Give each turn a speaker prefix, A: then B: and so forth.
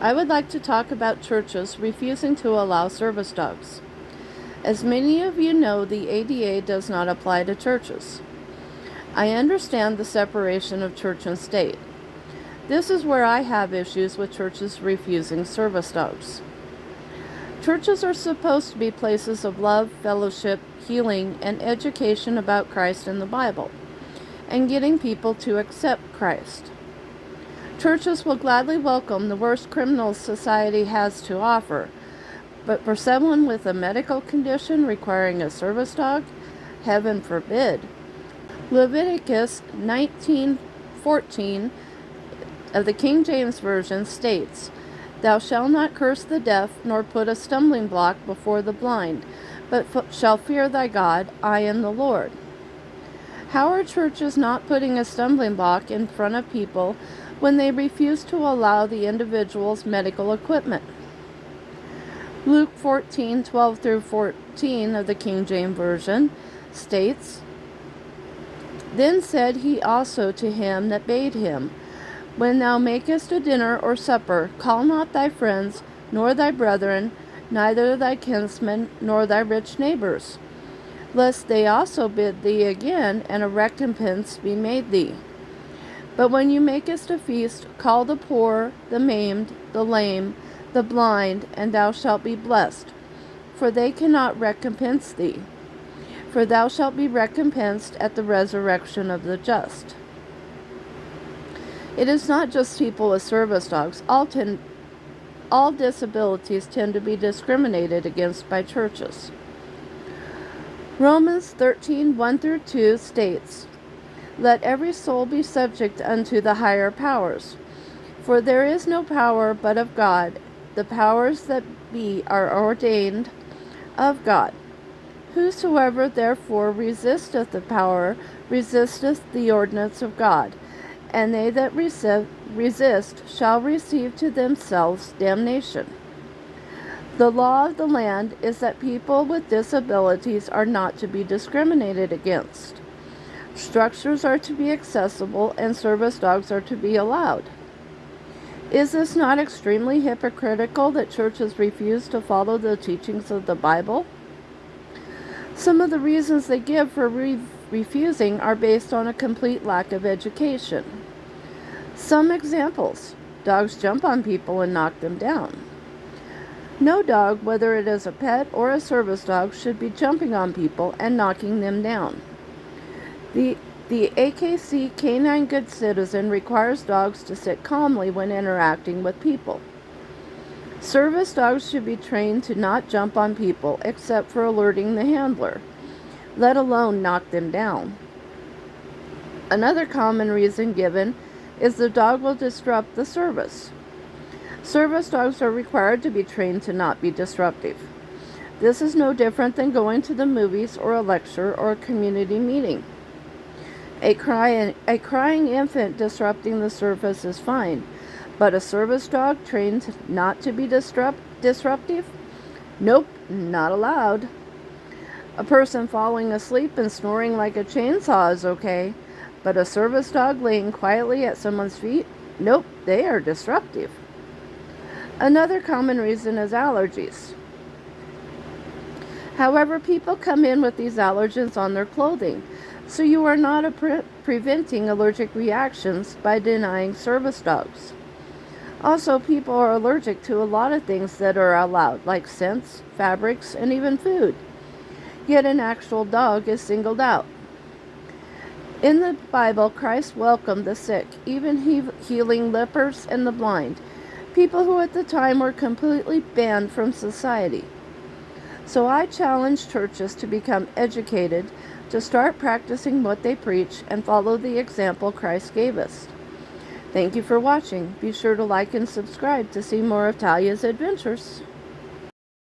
A: I would like to talk about churches refusing to allow service dogs. As many of you know, the ADA does not apply to churches. I understand the separation of church and state. This is where I have issues with churches refusing service dogs. Churches are supposed to be places of love, fellowship, healing, and education about Christ and the Bible, and getting people to accept Christ. Churches will gladly welcome the worst criminals society has to offer, but for someone with a medical condition requiring a service dog, heaven forbid. Leviticus 19:14 of the King James Version states, "Thou shalt not curse the deaf, nor put a stumbling block before the blind, but shall fear thy God. I am the Lord." How are churches not putting a stumbling block in front of people when they refuse to allow the individual's medical equipment? Luke 14:12 through 14 of the King James Version states, "Then said he also to him that bade him, When thou makest a dinner or supper, call not thy friends, nor thy brethren, neither thy kinsmen, nor thy rich neighbors, lest they also bid thee again, and a recompense be made thee. But when you makest a feast, call the poor, the maimed, the lame, the blind, and thou shalt be blessed, for they cannot recompense thee. For thou shalt be recompensed at the resurrection of the just." It is not just people with service dogs. All disabilities tend to be discriminated against by churches. Romans 13:1 through 2 states, "Let every soul be subject unto the higher powers. For there is no power but of God. The powers that be are ordained of God. Whosoever therefore resisteth the power resisteth the ordinance of God. And they that resist shall receive to themselves damnation." The law of the land is that people with disabilities are not to be discriminated against. Structures are to be accessible and service dogs are to be allowed. Is this not extremely hypocritical that churches refuse to follow the teachings of the Bible? Some of the reasons they give for refusing are based on a complete lack of education. Some examples: dogs jump on people and knock them down. No dog, whether it is a pet or a service dog, should be jumping on people and knocking them down. The AKC Canine Good Citizen requires dogs to sit calmly when interacting with people. Service dogs should be trained to not jump on people except for alerting the handler, let alone knock them down. Another common reason given is the dog will disrupt the service. Service dogs are required to be trained to not be disruptive. This is no different than going to the movies or a lecture or a community meeting. A crying infant disrupting the service is fine, but a service dog trained not to be disruptive? Nope, not allowed. A person falling asleep and snoring like a chainsaw is okay, but a service dog laying quietly at someone's feet? Nope, they are disruptive. Another common reason is allergies. However, people come in with these allergens on their clothing, so you are not preventing allergic reactions by denying service dogs. Also, people are allergic to a lot of things that are allowed, like scents, fabrics, and even food. Yet an actual dog is singled out. In the Bible, Christ welcomed the sick, even healing lepers and the blind, people who at the time were completely banned from society. So I challenge churches to become educated, to start practicing what they preach, and follow the example Christ gave us. Thank you for watching. Be sure to like and subscribe to see more of Talia's adventures.